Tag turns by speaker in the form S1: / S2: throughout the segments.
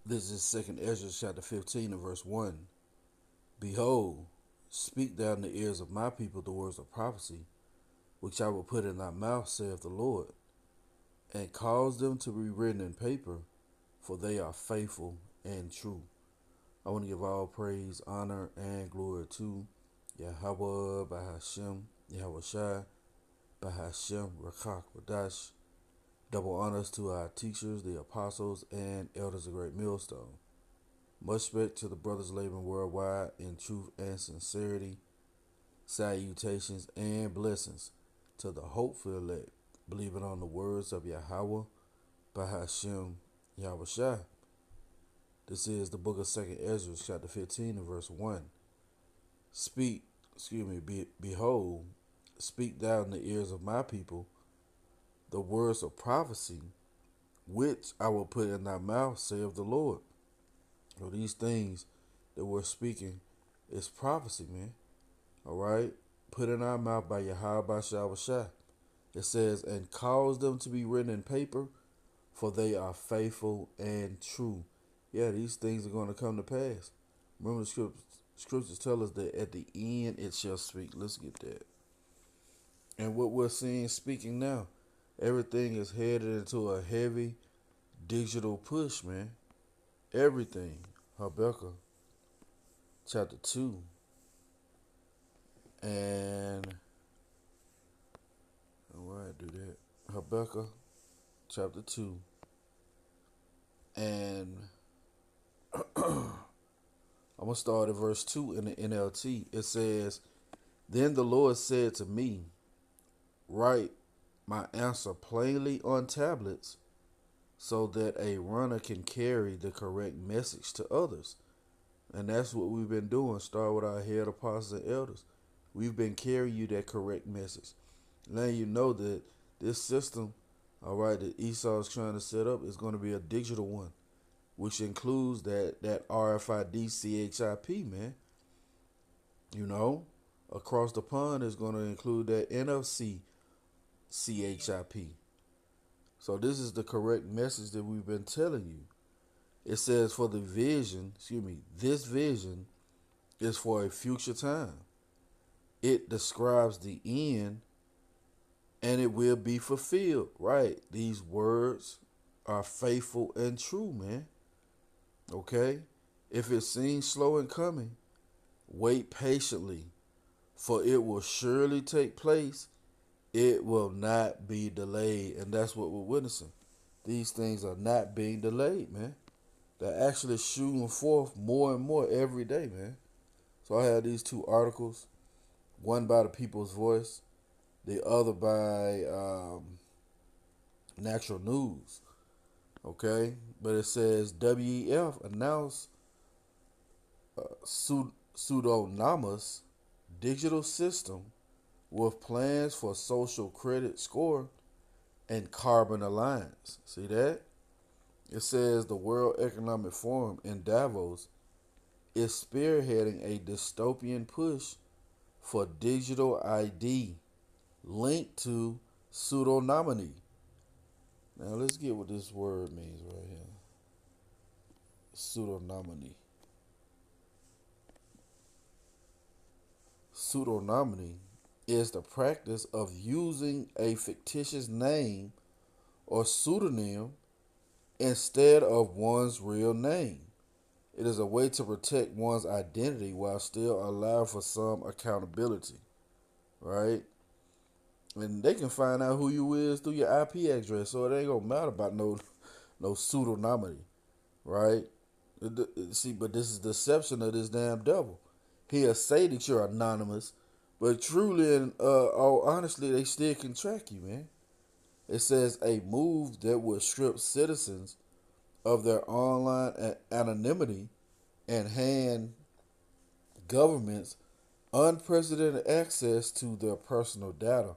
S1: This is Second Ezra chapter 15 and verse 1. Behold, speak thou in the ears of my people the words of prophecy, which I will put in thy mouth, saith the Lord, and cause them to be written in paper, for they are faithful and true. I want to give all praise, honor, and glory to Yahawah, Bahashem, Yahawashi, Bahashem, Rawchaa, Qadash. Double honors to our teachers, the apostles, and elders of Great Millstone. Much respect to the brothers laboring worldwide in truth and sincerity. Salutations and blessings to the hopeful elect, believing on the words of Yahawah, Bahashem, Yahawashi. This is the book of 2nd Ezra, chapter 15 and verse 1. Behold, speak thou in the ears of my people the words of prophecy, which I will put in thy mouth, saith the Lord. So these things that we're speaking is prophecy, man. All right? Put in our mouth by Yahawashi. It says, and cause them to be written in paper, for they are faithful and true. Yeah, these things are going to come to pass. Remember, the scriptures tell us that at the end it shall speak. Let's get that. And what we're seeing speaking now, everything is headed into a heavy digital push, man. Everything. Habakkuk chapter 2. And why I do that? Habakkuk chapter 2. And I'm going to start at verse 2 in the NLT. It says, then the Lord said to me, write my answer plainly on tablets, so that a runner can carry the correct message to others. And that's what we've been doing. Start with our head apostles and elders. We've been carrying you that correct message. Letting you know that this system, all right, that Esau is trying to set up is going to be a digital one, which includes that RFID CHIP, man. You know, across the pond is going to include that NFC CHIP. So this is the correct message that we've been telling you. It says for the vision, this vision is for a future time. It describes the end and it will be fulfilled. Right. These words are faithful and true, man. Okay? If it seems slow in coming, wait patiently, for it will surely take place. It will not be delayed. And that's what we're witnessing. These things are not being delayed, man. They're actually shooting forth more and more every day, man. So I have these two articles, one by the People's Voice, the other by Natural News. Okay? But it says WEF announced pseudonymous digital system with plans for social credit score and carbon alliance. See that? It says the World Economic Forum in Davos is spearheading a dystopian push for digital ID linked to pseudonymity. Now let's get what this word means right here. Pseudonymity. Pseudonymity is the practice of using a fictitious name or pseudonym instead of one's real name. It is a way to protect one's identity while still allowing for some accountability, right? And they can find out who you is through your IP address, so it ain't gonna matter about no pseudonymity, right? See, but this is deception of this damn devil. He'll say that you're anonymous, but truly and all honestly, they still can track you, man. It says a move that would strip citizens of their online anonymity and hand governments unprecedented access to their personal data,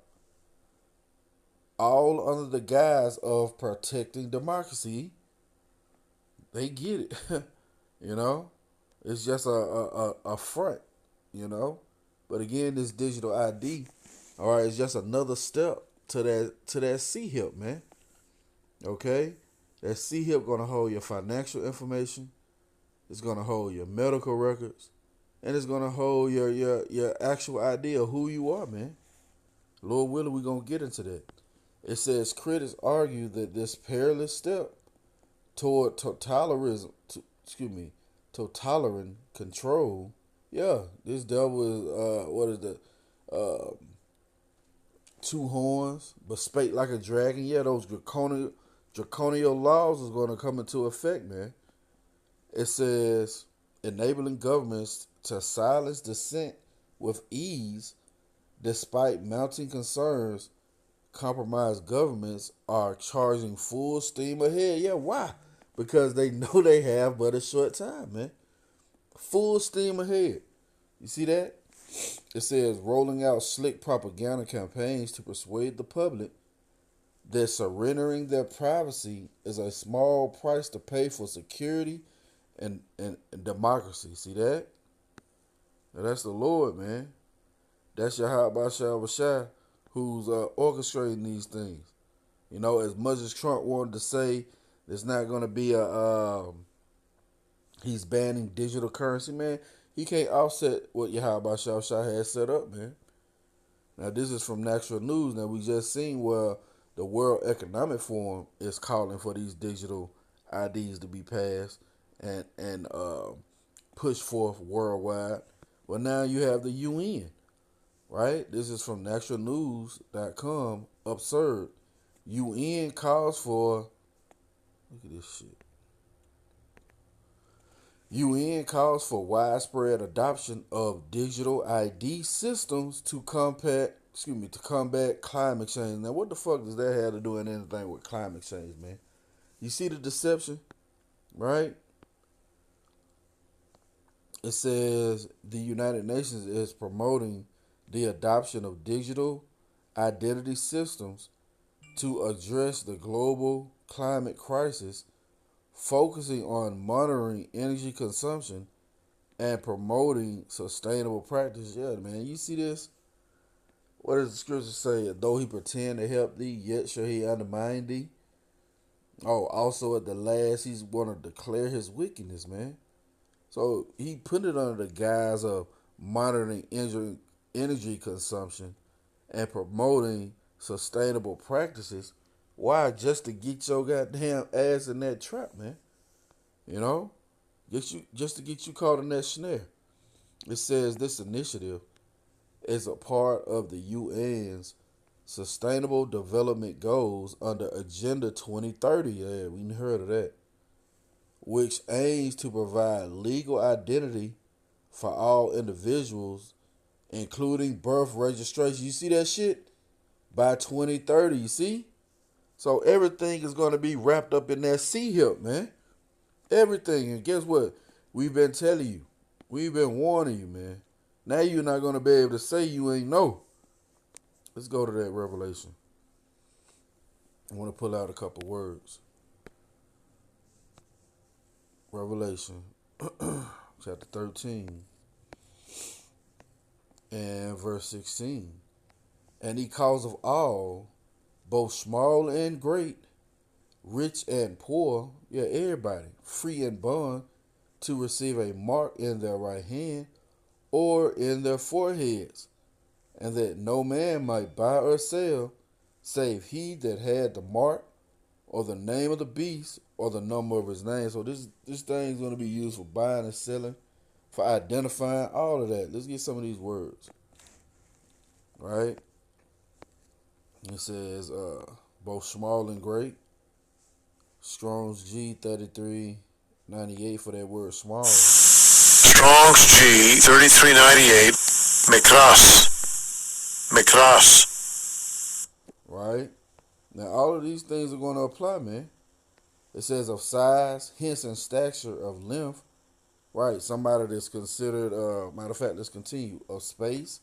S1: all under the guise of protecting democracy. They get it. You know, it's just a front, you know. But again, this digital ID, all right, it's just another step to that C hip, man. Okay, That C-HIP gonna hold your financial information. It's gonna hold your medical records, and it's gonna hold your actual idea of who you are, man. Lord willing, we gonna get into that. It says critics argue that this perilous step toward totalitarian control. Yeah, this devil is what is the two horns, but spake like a dragon. Yeah, those draconian laws is going to come into effect, man. It says enabling governments to silence dissent with ease, despite mounting concerns. Compromised governments are charging full steam ahead. Yeah, why? Because they know they have but a short time, man. Full steam ahead. You see that? It says rolling out slick propaganda campaigns to persuade the public that surrendering their privacy is a small price to pay for security and democracy. See that? Now that's the Lord, man. That's Yahawashi who's orchestrating these things. You know, as much as Trump wanted to say there's not going to be he's banning digital currency, man. He can't offset what Yahawashi has set up, man. Now, this is from Natural News. Now, we just seen where the World Economic Forum is calling for these digital IDs to be passed and pushed forth worldwide. Well, now you have the UN, right? This is from naturalnews.com. Absurd. UN calls for, look at this shit. UN calls for widespread adoption of digital ID systems to combat climate change. Now, what the fuck does that have to do with anything with climate change, man? You see the deception, right? It says the United Nations is promoting the adoption of digital identity systems to address the global climate crisis, focusing on monitoring energy consumption and promoting sustainable practice. Yeah, man, you see this? What does the scripture say? Though he pretend to help thee, yet shall he undermine thee. Oh, also at the last, he's going to declare his wickedness, man. So he put it under the guise of monitoring energy consumption and promoting sustainable practices. Why? Just to get your goddamn ass in that trap, man. You know? Just to get you caught in that snare. It says this initiative is a part of the UN's Sustainable Development Goals under Agenda 2030. Yeah, we heard of that. Which aims to provide legal identity for all individuals, including birth registration. You see that shit? By 2030, you see? So everything is going to be wrapped up in that C-HIP, man. Everything. And guess what? We've been telling you. We've been warning you, man. Now you're not going to be able to say you ain't know. Let's go to that Revelation. I want to pull out a couple words. Revelation chapter 13 and verse 16. And he calls of all, both small and great, rich and poor, yeah, everybody, free and bond, to receive a mark in their right hand or in their foreheads, and that no man might buy or sell, save he that had the mark, or the name of the beast, or the number of his name. So this thing's going to be used for buying and selling, for identifying, all of that. Let's get some of these words. Right? It says, both small and great. Strong's G 3398 for that word small.
S2: Strong's G 3398. Mikras.
S1: Right? Now, all of these things are going to apply, man. It says of size, hence and stature, of length. Right? Somebody that's considered, matter of fact, let's continue. Of space,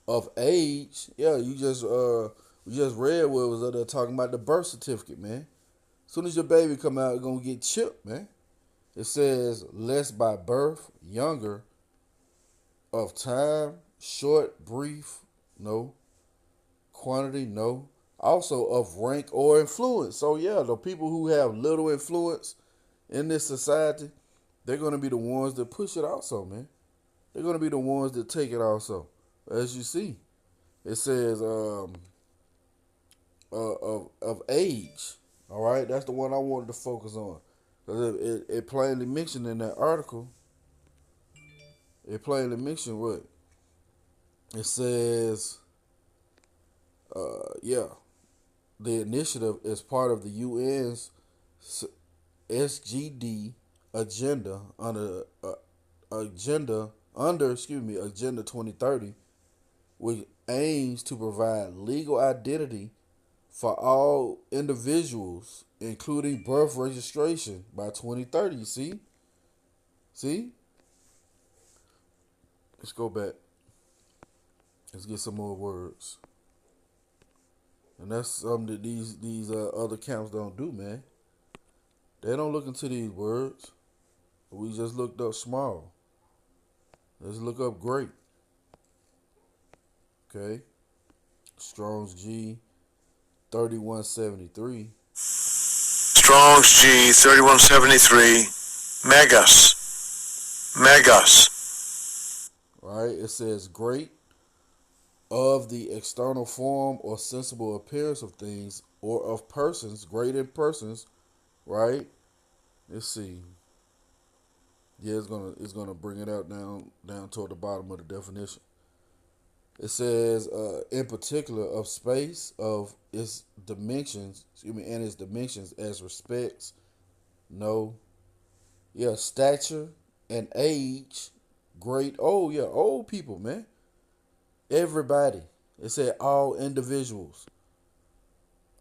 S1: of age. Yeah, we just read what was up there talking about the birth certificate, man. As soon as your baby come out, it's going to get chipped, man. It says less by birth, younger, of time, short, brief, no. Quantity, no. also of rank or influence. So yeah, the people who have little influence in this society, they're gonna be the ones that push it also, man. They're gonna be the ones that take it also. As you see, it says of age. All right, that's the one I wanted to focus on, because it plainly mentioned in that article. It plainly mentioned what it says. Yeah, the initiative is part of the UN's SGD agenda Agenda 2030, which aims to provide legal identity for all individuals, including birth registration by 2030. See. Let's go back. Let's get some more words. And that's something that these other camps don't do, man. They don't look into these words. We just looked up small. Let's look up great. Okay. Strong's G 3173.
S2: Strong's G 3173. Megas.
S1: Right? It says great of the external form or sensible appearance of things or of persons, great in persons, right? Let's see. Yeah, it's gonna bring it out down toward the bottom of the definition. It says, in particular, of space, of its dimensions, and its dimensions as respects, stature and age, great. Oh yeah, old people, man. Everybody. It said all individuals.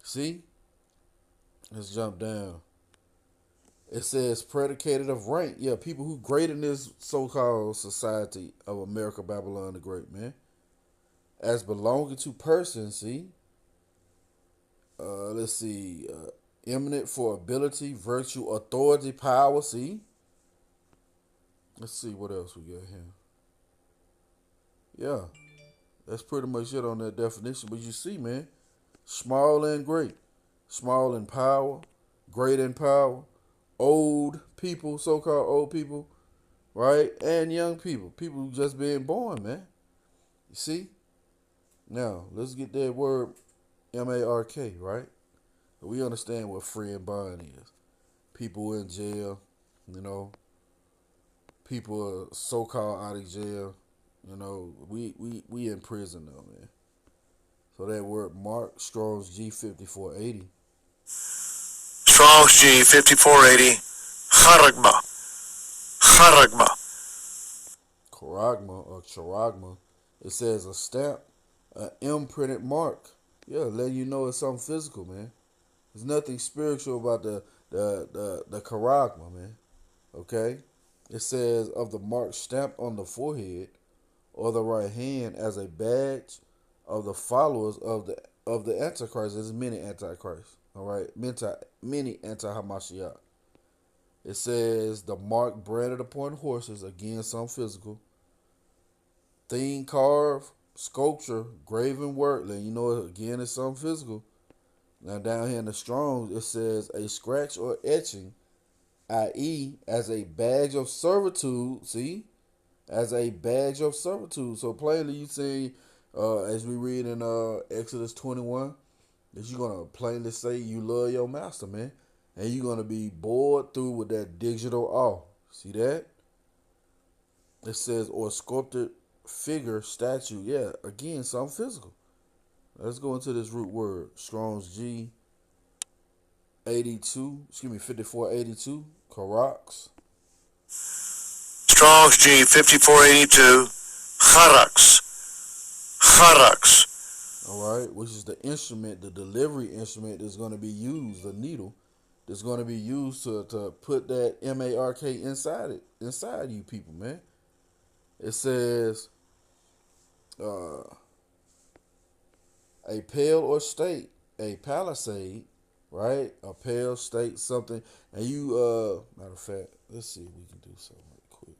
S1: See? Let's jump down. It says predicated of rank. Yeah, people who great in this so-called society of America, Babylon the Great, man. As belonging to persons, see? Let's see. Eminent for ability, virtue, authority, power, see? Let's see what else we got here. Yeah, that's pretty much it on that definition. But you see, man, small and great. Small in power, great in power, old people, so-called old people, right? And young people, people who just being born, man. You see? Now, let's get that word M-A-R-K, right? We understand what free and bond is. People in jail, people are so-called out of jail. We in prison though, man. So that word Mark, Strong's G 5480.
S2: Strong's G 5480. Charagma.
S1: Charagma or charagma. It says a stamp, an imprinted mark. Yeah, letting you know it's something physical, man. There's nothing spiritual about the charagma, man. Okay? It says of the mark stamped on the forehead or the right hand as a badge of the followers of the Antichrist. There's many Antichrists. All right? Many anti-Hamashiach. It says the mark branded upon horses, again, some physical. Thing carved, sculpture, graven work, letting you know again it's something physical. Now down here in the Strong's, it says a scratch or etching, i.e., as a badge of servitude. See, as a badge of servitude. So plainly, you see, as we read in Exodus 21, that you're gonna plainly say you love your master, man, and you're gonna be bored through with that digital awe. See that? It says or sculpted figure, statue. Yeah, again, something physical. Let's go into this root word. Strong's G 5482. Karax.
S2: Strong's G 5482. Charax.
S1: All right, which is the instrument, the delivery instrument that's going to be used, the needle that's going to be used to put that MARK inside you people, man. It says a pale or state, a palisade, right? A pale state, something. And you, matter of fact, let's see if we can do something right quick.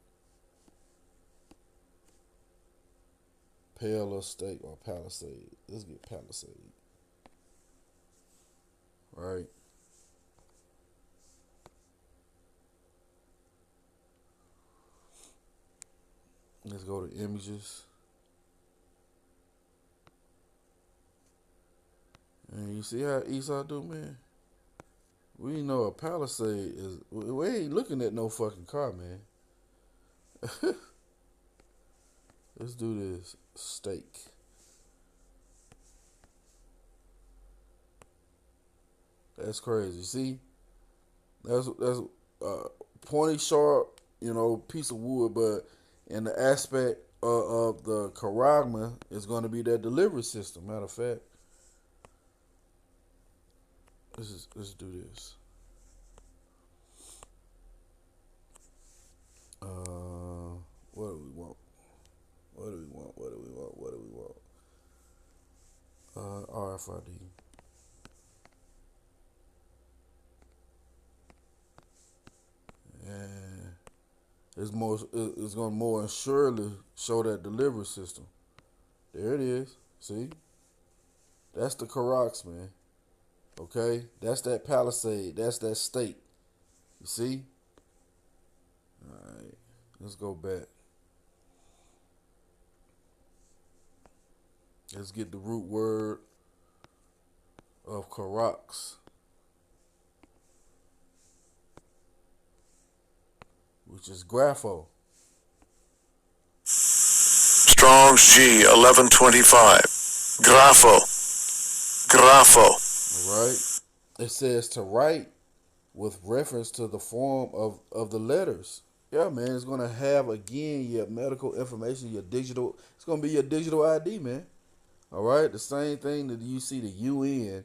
S1: Pale or state or palisade. Let's get palisade. right? Let's go to images. And you see how Esau do, man? We know a Palisade is. We ain't looking at no fucking car, man. Let's do this steak. That's crazy. See, that's pointy, sharp, piece of wood, but in the aspect of the charagma is going to be that delivery system. Matter of fact, let's do this. What do we want? What do we want? What do we want? What do we want? RFID. And it's going to more surely show that delivery system. There it is. See? That's the Karax, man. Okay? That's that Palisade. That's that state. You see? Alright. Let's go back. Let's get the root word of Karax, which is grapho.
S2: Strong's G 1125. Grapho.
S1: All right. It says to write with reference to the form of the letters. Yeah, man. It's gonna have again your medical information, your digital. It's gonna be your digital ID, man. All right. The same thing that you see the UN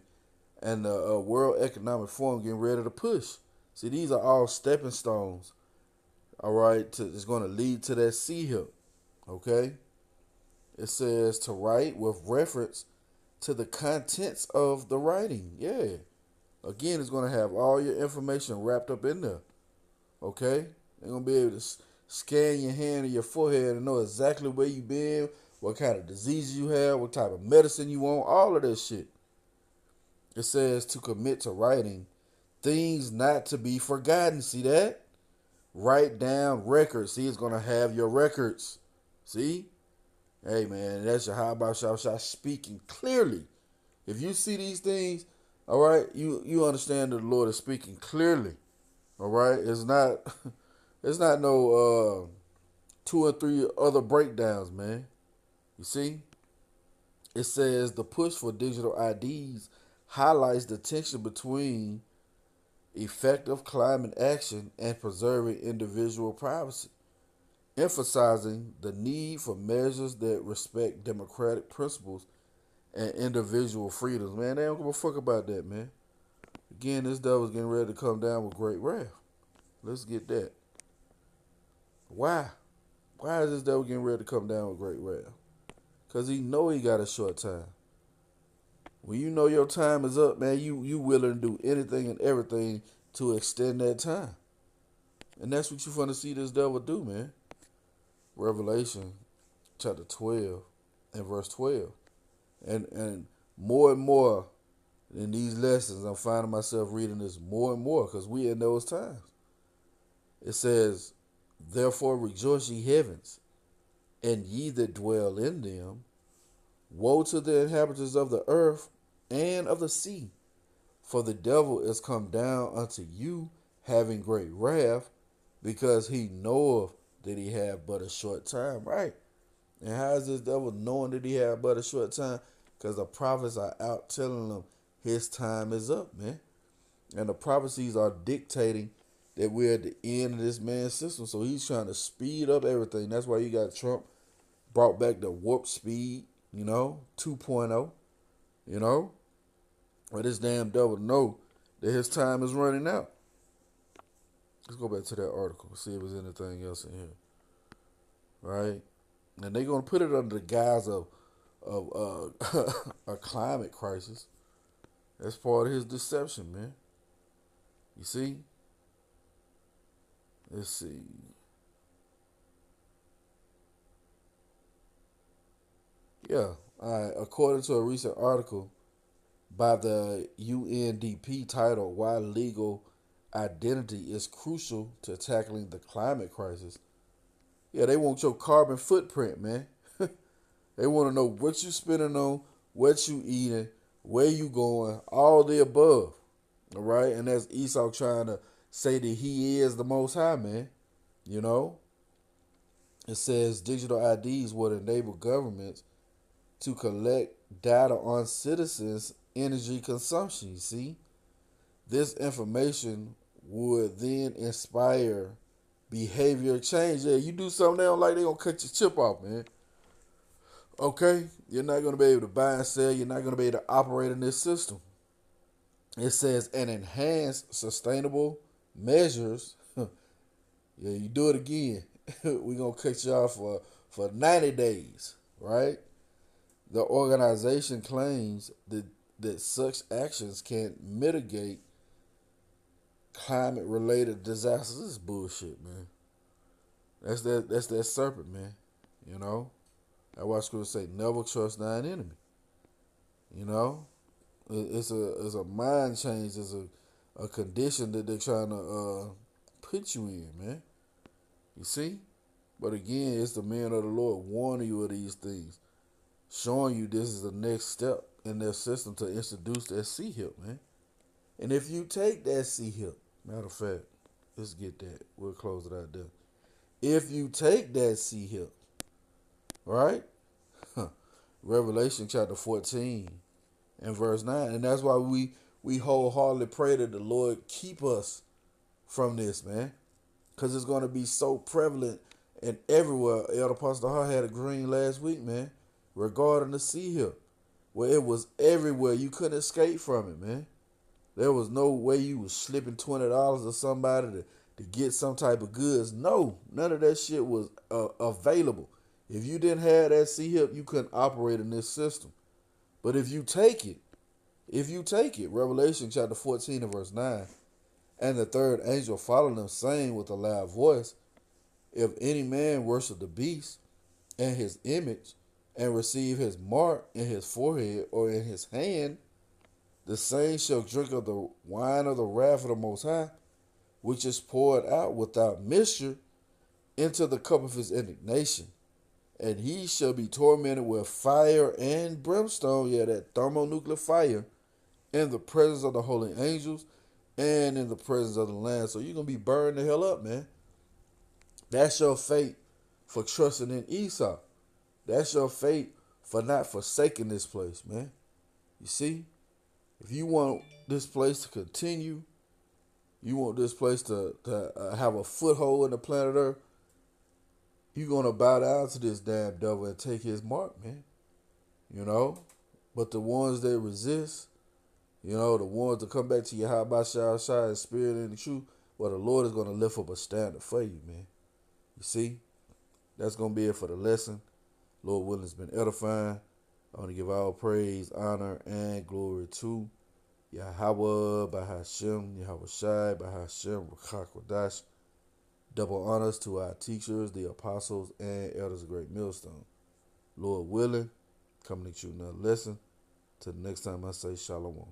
S1: and the World Economic Forum getting ready to push. See, these are all stepping stones. All right. It's gonna lead to that C here. Okay. It says to write with reference to the contents of the writing. Yeah. Again, it's going to have all your information wrapped up in there. Okay? They're going to be able to scan your hand or your forehead and know exactly where you been, what kind of diseases you have, what type of medicine you want, all of that shit. It says to commit to writing things not to be forgotten. See that? Write down records. See, it's going to have your records. See? Hey, man, that's Yahawah speaking clearly. If you see these things, all right, you understand that the Lord is speaking clearly. All right, it's not no 2 or 3 other breakdowns, man. You see, it says the push for digital IDs highlights the tension between effective climate action and preserving individual privacy, emphasizing the need for measures that respect democratic principles and individual freedoms. Man, they don't give a fuck about that, man. Again, this devil's getting ready to come down with great wrath. Let's get that. Why? Why is this devil getting ready to come down with great wrath? Because he know he got a short time. When you know your time is up, man, you willing to do anything and everything to extend that time. And that's what you're going to see this devil do, man. Revelation chapter 12 and verse 12. And more in these lessons, I'm finding myself reading this more and more because we in those times. It says, therefore rejoice ye heavens, and ye that dwell in them. Woe to the inhabitants of the earth and of the sea, for the devil is come down unto you, having great wrath, because he knoweth that he have but a short time. Right. And how is this devil knowing that he have but a short time? Because the prophets are out telling them his time is up, man. And the prophecies are dictating that we're at the end of this man's system. So he's trying to speed up everything. That's why you got Trump brought back the warp speed, 2.0, But this damn devil know that his time is running out. Let's go back to that article, see if there's anything else in here. Right? And they're going to put it under the guise of a climate crisis. That's part of his deception, man. You see? Let's see. Yeah. All right. According to a recent article by the UNDP titled Why Legal Identity is Crucial to Tackling the Climate Crisis. Yeah, they want your carbon footprint, man. They want to know what you spending on, what you eating, where you going, all the above. All right? And that's Esau trying to say that he is the Most High, man. You know? It says digital IDs would enable governments to collect data on citizens' energy consumption. You see? This information would then inspire behavior change. Yeah, you do something they don't like, they gonna cut your chip off, man. Okay? You're not gonna be able to buy and sell, you're not gonna be able to operate in this system. It says and enhance sustainable measures. Yeah, you do it again. We gonna cut you off for 90 days, right? The organization claims that such actions can mitigate climate-related disasters. This is bullshit, man. That's that serpent, man. You know? That's why scripture say, never trust thine enemy. You know? It's a mind change. It's a condition that they're trying to put you in, man. You see? But again, it's the men of the Lord warning you of these things, showing you this is the next step in their system to introduce that C-hip, man. And if you take that C-hip, matter of fact, let's get that. We'll close it out there. If you take that C-hip, right? Revelation chapter 14 and verse 9. And that's why we wholeheartedly pray that the Lord keep us from this, man. Because it's going to be so prevalent and everywhere. Elder Pastor Hart had a green last week, man, regarding the C-hip, where it was everywhere. You couldn't escape from it, man. There was no way you was slipping $20 to somebody to get some type of goods. No, none of that shit was available. If you didn't have that C-hip, you couldn't operate in this system. But if you take it, Revelation chapter 14 and verse 9, and the third angel followed them, saying with a loud voice, if any man worship the beast and his image, and receive his mark in his forehead or in his hand, the same shall drink of the wine of the wrath of the Most High, which is poured out without mixture into the cup of his indignation. And he shall be tormented with fire and brimstone, yeah, that thermonuclear fire, in the presence of the holy angels and in the presence of the Lamb. So you're going to be burned the hell up, man. That's your fate for trusting in Esau. That's your fate for not forsaking this place, man. You see? If you want this place to continue, you want this place to have a foothold in the planet Earth, you're going to bow down to this damn devil and take his mark, man. You know? But the ones that resist, you know, the ones that come back to Yahawashi in spirit and the truth, well, the Lord is going to lift up a standard for you, man. You see? That's going to be it for the lesson. Lord willing, it's been edifying. I want to give all praise, honor, and glory to Yahawah, by Hashem, Yahawashi, by Hashem, Rawchaa, Qadash. Double honors to our teachers, the apostles, and elders of Great Millstone. Lord willing, coming to you another lesson. Till the next time I say shalom.